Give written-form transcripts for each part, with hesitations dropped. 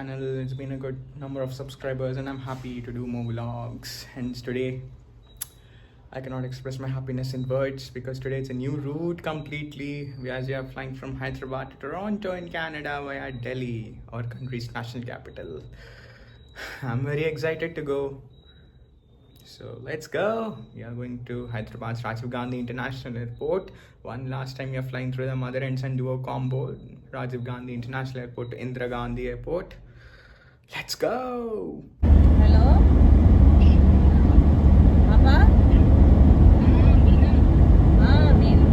Channel. It's been a good number of subscribers, and I'm happy to do more vlogs. Hence, today I cannot express my happiness in words because today it's a new route completely. We are flying from Hyderabad to Toronto in Canada via Delhi, our country's national capital. I'm very excited to go. So let's go. We are going to Hyderabad's Rajiv Gandhi International Airport. One last time we are flying through the mother and son duo combo, Rajiv Gandhi International Airport to Indira Gandhi Airport. Let's go. Hello? Papa? Min.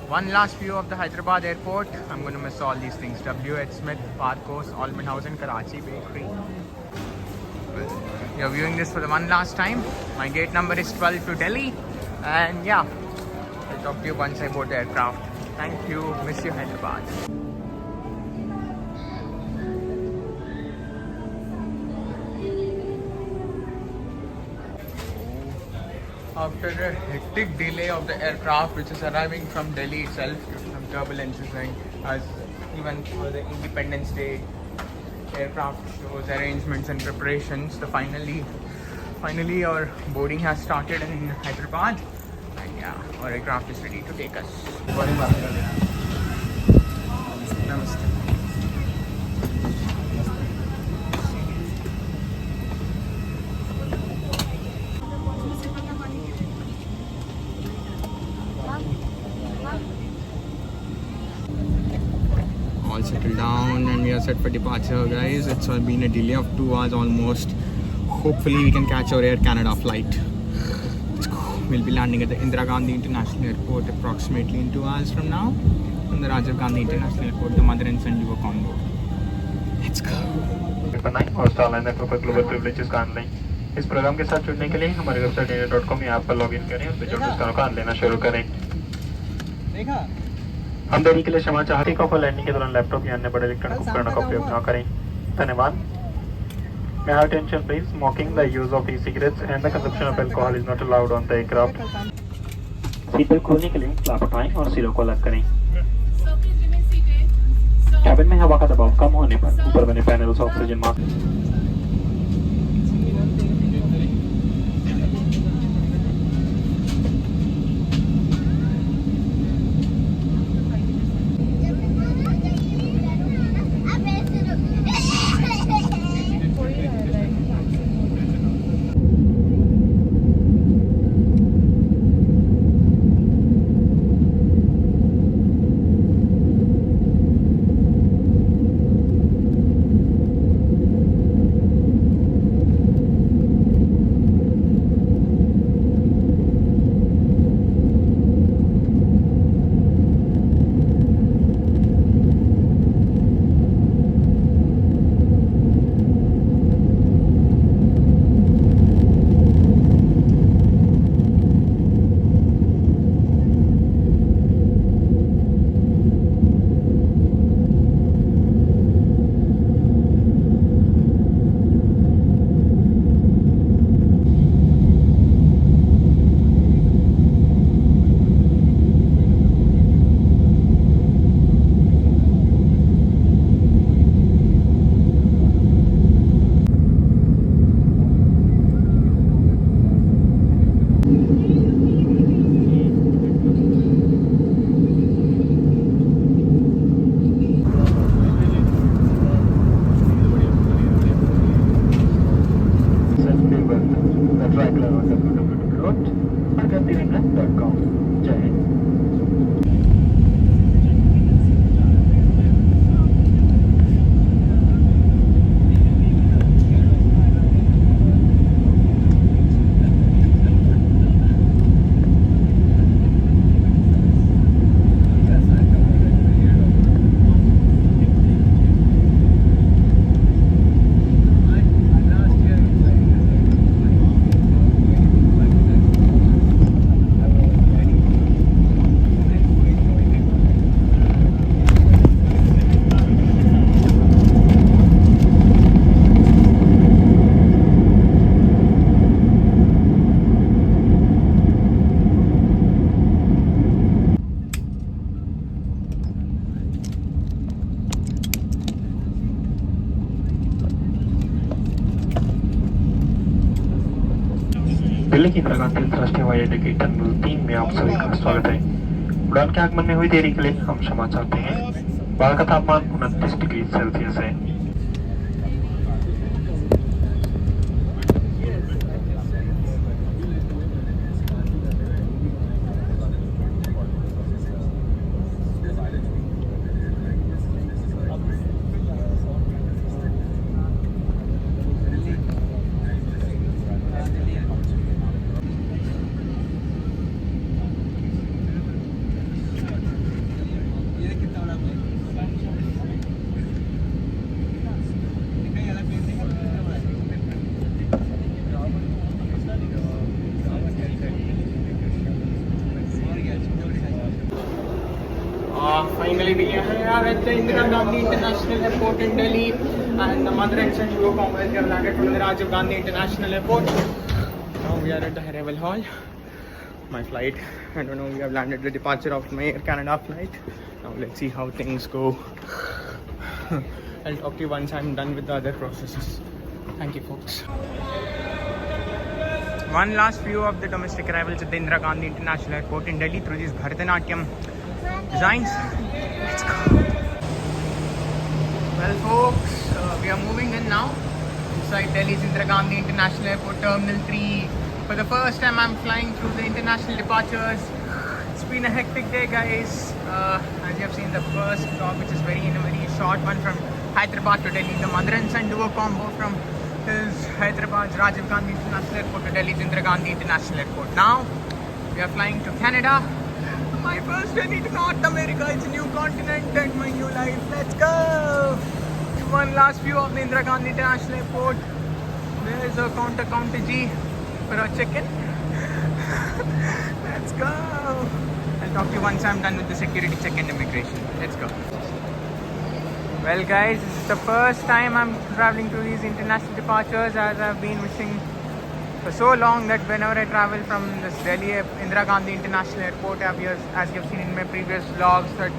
One last view of the Hyderabad airport. I'm going to miss all these things. W.H. Smith, Parkos, Almond House and Karachi Bakery. You're viewing this for the one last time. My gate number is 12 to Delhi. And yeah, I'll talk to you once I board the aircraft. Thank you. Miss you, Hyderabad. After a hectic delay of the aircraft, which is arriving from Delhi itself, some turbulences as even for the Independence Day aircraft shows, arrangements and preparations. Finally our boarding has started in Hyderabad, and yeah, our aircraft is ready to take us. Namaste. All settled down and we are set for departure, guys. It's been a delay of 2 hours almost. Hopefully we can catch our Air Canada flight. Let's go. We'll be landing at the Indira Gandhi International Airport approximately in 2 hours from now. From the Rajiv Gandhi International Airport, the mother and son duo combo. Let's go. और Starline network पर global privileges का online इस programme के साथ जुड़ने के लिए हमारे वेबसाइट india.com या ऐप पर लॉगिन करें और जो डिस्काउंट का लेना शुरू करें। हम देरी के लिए क्षमा चाहते हैं। टेक ऑफ और लैंडिंग के दौरान लैपटॉप या अन्य बड़े इलेक्ट्रॉनिक उपकरणों का उपयोग न करें। धन्यवाद। May I have attention please? Smoking, the use of e-cigarettes and the consumption of alcohol is not allowed on the aircraft. Seat belt खोलने के लिए क्लैप उठाएं और सिरों को अलग करें। कैबिन में हवा का दबाव कम होने पर ऊपर बने पैनल से ऑक्सीजन मास्क दिल्ली की इंदिरा गांधी अंतर्राष्ट्रीय हवाई अड्डे के टर्मिनल 3 में आप सभी का स्वागत है। उड़ान के आगमन में हुई देरी के लिए हम क्षमा चाहते हैं। बाहर का तापमान 29 डिग्री सेल्सियस है। Finally, we are at the Indira Gandhi International Airport in Delhi, and the mother and son duo convoys have landed from the Rajiv Gandhi International Airport. Now we are at the arrival hall. My flight, I don't know, we have landed the departure of my Air Canada flight. Now let's see how things go. I'll talk to you once I'm done with the other processes. Thank you, folks. One last view of the domestic arrivals at the Indira Gandhi International Airport in Delhi through these Bharatanatyam designs. Let's go. Well, folks, we are moving in now inside Delhi's Indira Gandhi International Airport Terminal 3. For the first time, I'm flying through the international departures. It's been a hectic day, guys. As you have seen, the first stop, which is a very short one, from Hyderabad to Delhi, the mother and son duo combo from is Hyderabad's Rajiv Gandhi International Airport to Delhi's Indira Gandhi International Airport. Now we are flying to Canada. My first journey to North America. It's a new continent and my new life. Let's go! One last view of the Indira Gandhi International Airport. There is a counter G for our check-in. Let's go! I'll talk to you once I'm done with the security check and immigration. Let's go. Well, guys, this is the first time I'm traveling through these international departures, as I've been wishing for so long that whenever I travel from this Delhi Indira Gandhi International Airport, as you've seen in my previous vlogs, that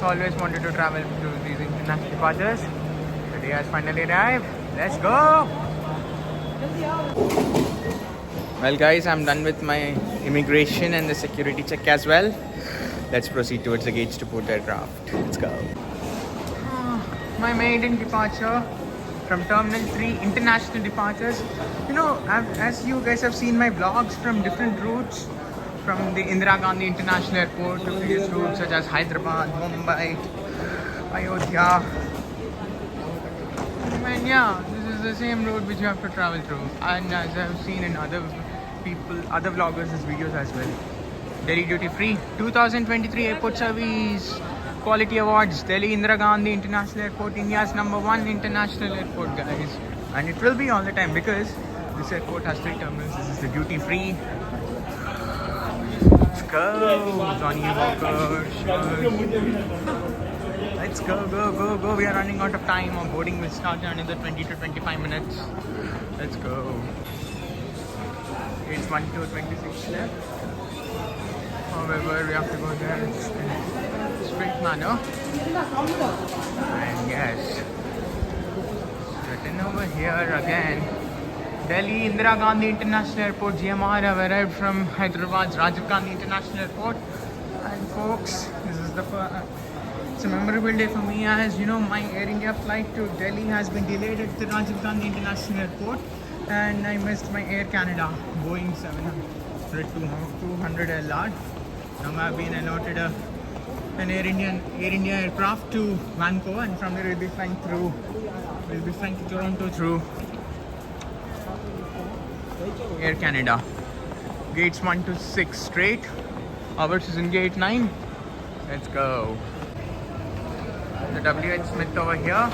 I always wanted to travel through these international departures. Today has finally arrived. Let's go! Well, guys, I'm done with my immigration and the security check as well. Let's proceed towards the gates to board the aircraft. Let's go. My maiden departure from Terminal 3 international departures. You know, as you guys have seen my vlogs from different routes from the Indira Gandhi International Airport to various routes such as Hyderabad, Mumbai, Ayodhya. And yeah, this is the same route which you have to travel through. And as I've seen in other vloggers' videos as well. Delhi duty free 2023 airport service. Quality Awards, Delhi Indira Gandhi International Airport, India's #1 international airport, guys. And it will be all the time because this airport has 3 terminals. This is the duty free. Let's go, Johnny Walker. Let's go. We are running out of time. Our boarding will start in another 20 to 25 minutes. Let's go. It's 1 to 26 left. However, we have to go there in straight manner. And yes, written over here again. Delhi Indira Gandhi International Airport, GMR, have arrived from Hyderabad's Rajiv Gandhi International Airport. And folks, this is it's a memorable day for me, as you know, my Air India flight to Delhi has been delayed at the Rajiv Gandhi International Airport, and I missed my Air Canada Boeing 700-200 LR. Now I've been allotted an Air India aircraft to Vancouver, and from there we'll be flying to Toronto through Air Canada. Gates 1 to 6 straight. Ours is in gate 9. Let's go. The WH Smith over here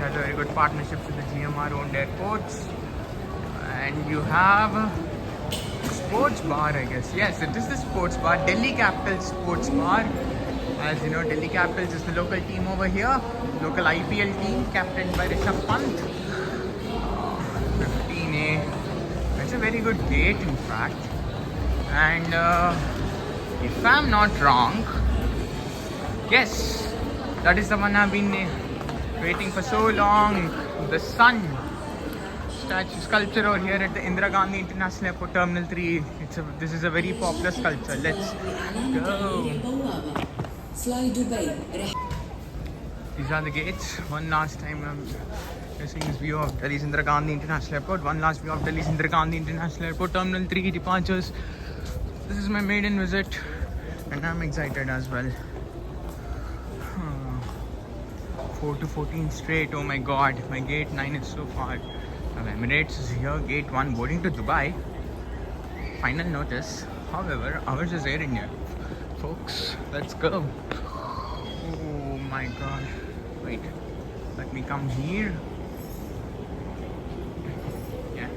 has a very good partnerships with the GMR owned airports. And you have sports bar, I guess. Yes, it is the sports bar, Delhi Capitals Sports Bar. As you know, Delhi Capitals is the local team over here, local IPL team captained by Rishabh Pant. 15A. It's a very good gate, in fact. And if I'm not wrong, yes, that is the one I've been waiting for so long. The sun. statue sculpture over here at the Indira Gandhi International Airport Terminal 3. This is a very popular sculpture. Let's go. Fly Dubai. These are the gates. One last time I'm seeing this view of Delhi's Indira Gandhi International Airport. One last view of Delhi's Indira Gandhi International Airport Terminal 3 departures. This is my maiden visit and I'm excited as well. 4 to 14 straight. Oh my god, my gate 9 is so far. Now Emirates is here, gate 1 boarding to Dubai. Final notice. However, ours is Air India. Folks, let's go. Oh my god. Wait, let me come here. Yeah.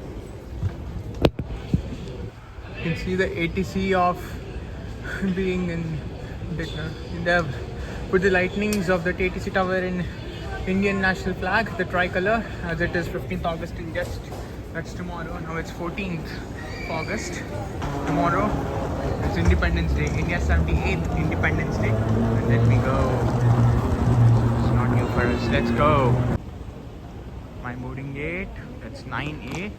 You can see the ATC of being in the put the lightnings of the ATC tower in Indian national flag, the tricolor, as it is 15th August in just, that's tomorrow. Now it's 14th August. Tomorrow it's Independence Day, India's 78th Independence Day. And let me go. It's not new for us. Let's go. My boarding gate, that's 9A.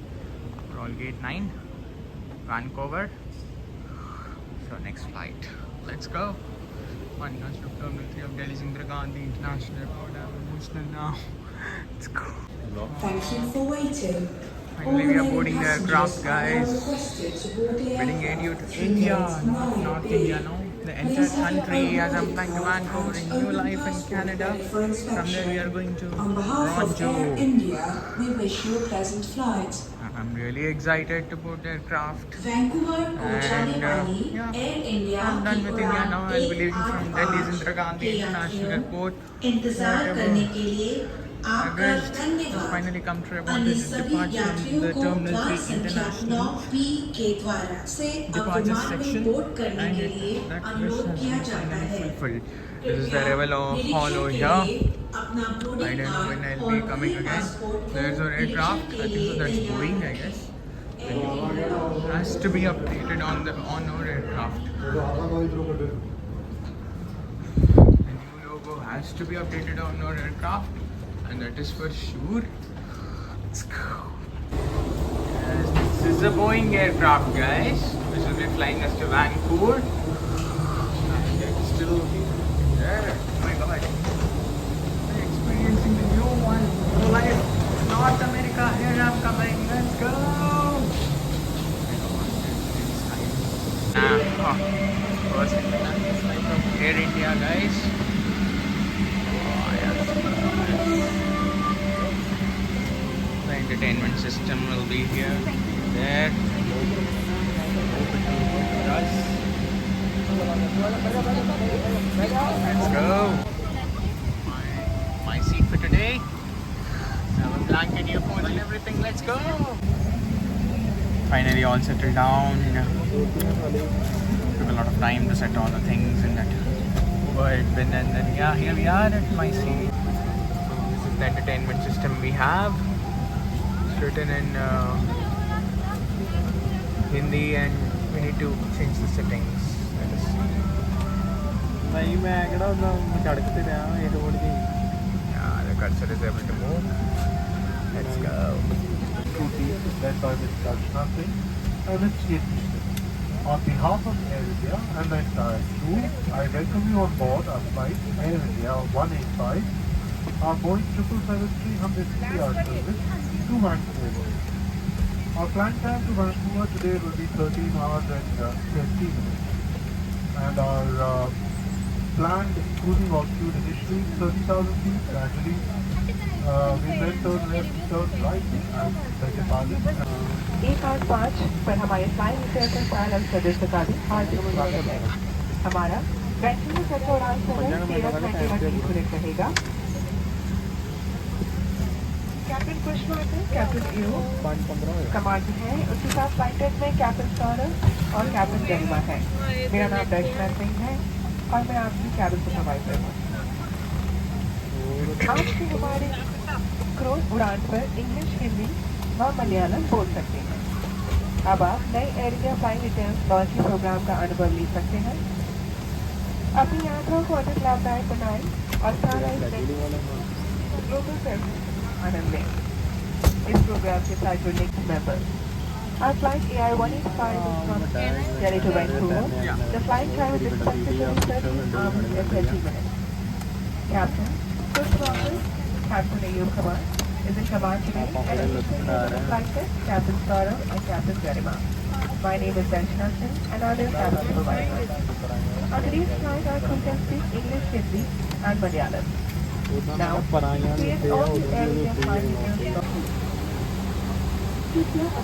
We're all gate 9. Vancouver. So next flight. Let's go. One last to Terminal 3 of Delhi's Indira Gandhi International Airport. I'm emotional now. Let's go. Thank you for waiting. Finally, we are boarding the aircraft, guys. Bidding adieu to India, not North India, no. The entire country, as I'm flying to Vancouver in new life in Canada. From there, we are going to On behalf of Air Toronto. India, we wish you a pleasant flight. I'm really excited to board the aircraft. Vancouver पहुंचाने And वाली yeah, Air India I'm done with India now. I'll be leaving from Delhi's 188 Indira Gandhi International Airport. इंतजार Whatever. करने के लिए आपका August has धन्यवाद. finally come true. I want अन्य to सभी depart from यात्रियों the को Terminal क्लास 3 संख्या International 9B के द्वारा से departure विमान में section, बोर्ड करने and के लिए that wish अनुरोध has किया been जाता finally है. fulfilled. This is the Revel Hall over here. अपना I boarding don't know when card I'll और be coming अपने again. Passport There's an aircraft. I think so that's Boeing, I guess. It has to be updated on our aircraft. The new logo has to be updated on our aircraft, and that is for sure. Let's go. Yes, this is a Boeing aircraft, guys. This will be flying us to Vancouver. And it's still there. Oh my god. We're experiencing the new one. New life. North America, here I'm coming. Let's go. First international flight from Air India, guys. Oh, yes. The entertainment system will be here, there. Open to us. Let's go. My seat for today. I have a blanket, earphones, and everything. Let's go. Finally, all settled down. Took a lot of time to set all the things in that Uber bin, and then yeah, here we are at my seat. So this is the entertainment system we have. It's written in Hindi, and we need to change the settings. Let us see. Yeah, the cursor is able to move. Let's go. Led by Ms. Darshana Singh. Let's get started. On behalf of Air India and the entire crew, I welcome you on board our flight Air India 185, our Boeing 777-300 service to Vancouver. Our flight time to Vancouver today will be 13 hours and 20 minutes. And our planned cruising altitude initially 30,000 feet, gradually we then turn left, turn right, and second pardon. 185 पर हमारे flying officer silence service का भी हार्दिक स्वागत है. हमारा vacuum चर्चा उड़ान समय 13:20 मिनट रहेगा. कैप्टन पुष्पवर्धन, कैप्टन यू कमांड है, उसके साथ फ्लाइट डेक में कैप्टन सौरभ और कैप्टन गरिमा है. मेरा नाम दर्शना सिंह है और मैं आपकी कैबिन सुपरवाइजर हूँ. आज की हमारी क्रूज उड़ान पर इंग्लिश, हिंदी व मलयालम बोल सकते हैं. अब आप नए Air India flying details launching programme का अनुभव ले सकते हैं. अपनी यात्रा को अधिक लाभदायक बनाएं और सारा ग्लोबल सर्विस आनंद लें. इस प्रोग्राम के साथ जुड़ने के member Our flight AI-185 is from Delhi to Vancouver. The flight time is expected to be 13 hours and 30 minutes. Captain, First Officer, Captain Ayub Khan, is in command today and assisting me with the flight test, Captain Saurav and Captain Garima. My name is Benjamin and I will cabin supervisor. On today's flight, our crew can speak English, Hindi and Malayalam. Now, please all the airline flight details.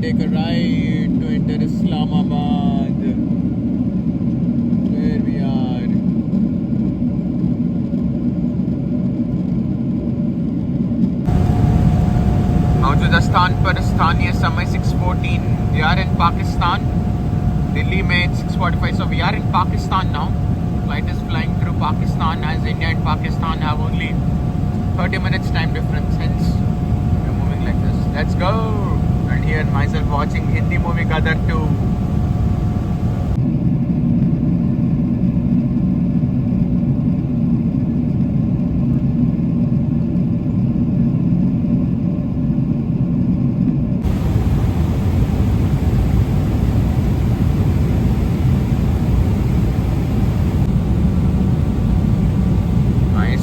take a right to enter Islamabad, where we are. मौजूदा स्थान पर स्थानीय समय 6:14. We are in Pakistan. Delhi made 6:45, so we are in Pakistan now. Flight is flying through Pakistan, as India and Pakistan have only 30 minutes time difference, hence we're moving like this. Let's go! And here myself watching Hindi movie Gadar 2.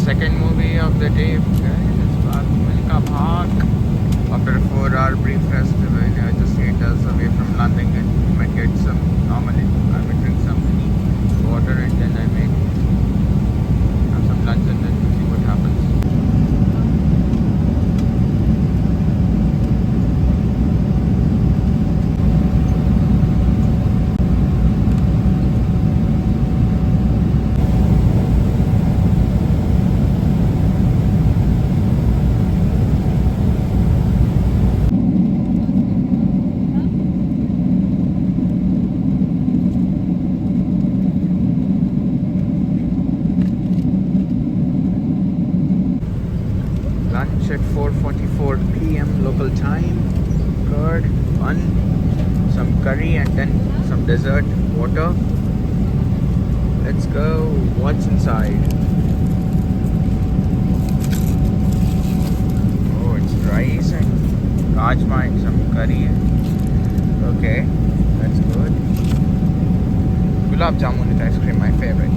Second movie of the day, guys. Milka Park. After a 4-hour brief rest, we are just 8 hours away from landing, and we might get some. Normally, I might drink some water and then I may have some lunch and then see what happens. Lunch at 4:44 p.m. local time. Curd, bun, some curry and then some dessert, water. Let's go. What's inside? Oh, it's rice and rajma and some curry. Okay, that's good. Gulab jamun with ice cream, my favorite.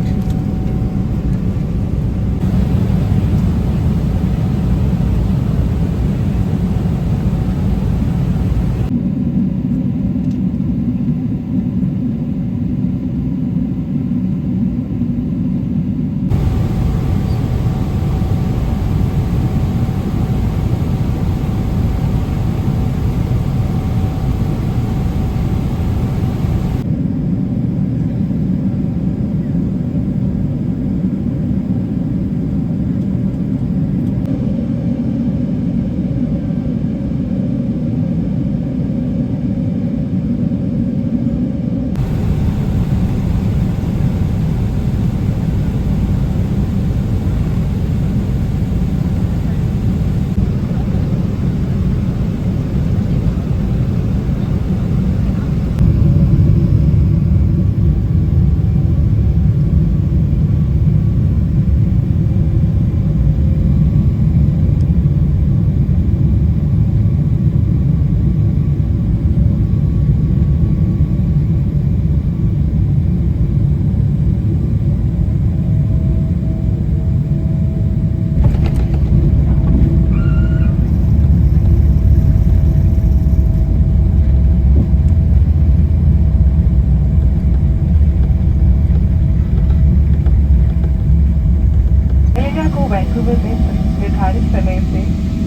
Vancouver में निर्धारित समय से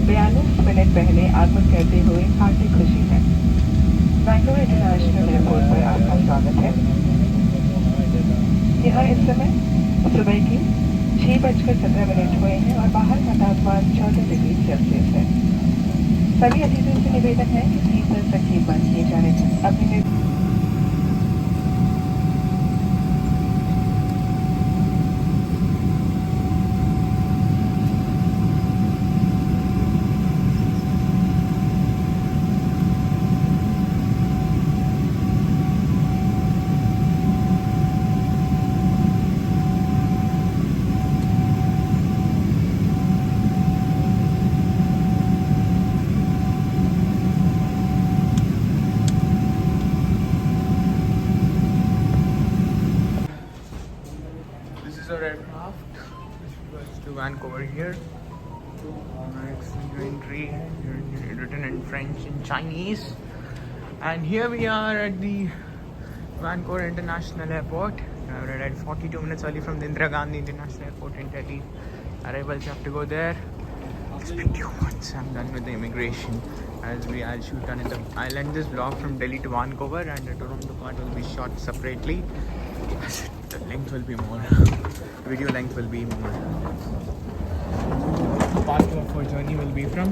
42 minute पहले आगमन करते हुए हार्दिक खुशी है। वैंकूवर इंटरनेशनल एयरपोर्ट पर आपका स्वागत है। यहाँ इस समय सुबह की 6:17 हुए हैं और बाहर का तापमान 14 डिग्री सेल्सियस है। सभी अतिथियों से निवेदन है कि सीट बेल्ट संकेत बंद किए जाने अपने Our aircraft goes to Vancouver here. Entry written in French and Chinese. And here we are at the Vancouver International Airport. We arrived 42 minutes early from the Indira Gandhi International Airport in Delhi. Arrivals have to go there. It's been 2 months. I'm done with the immigration. I'll shoot another. I'll end this vlog from Delhi to Vancouver, and the Toronto part will be shot separately. The length will be more. Video length will be more. Part 2 of our journey will be from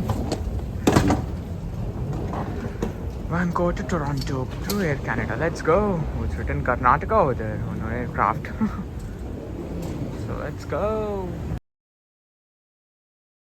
Vancouver to Toronto through Air Canada. Let's go. It's written Karnataka over there on our aircraft. So let's go.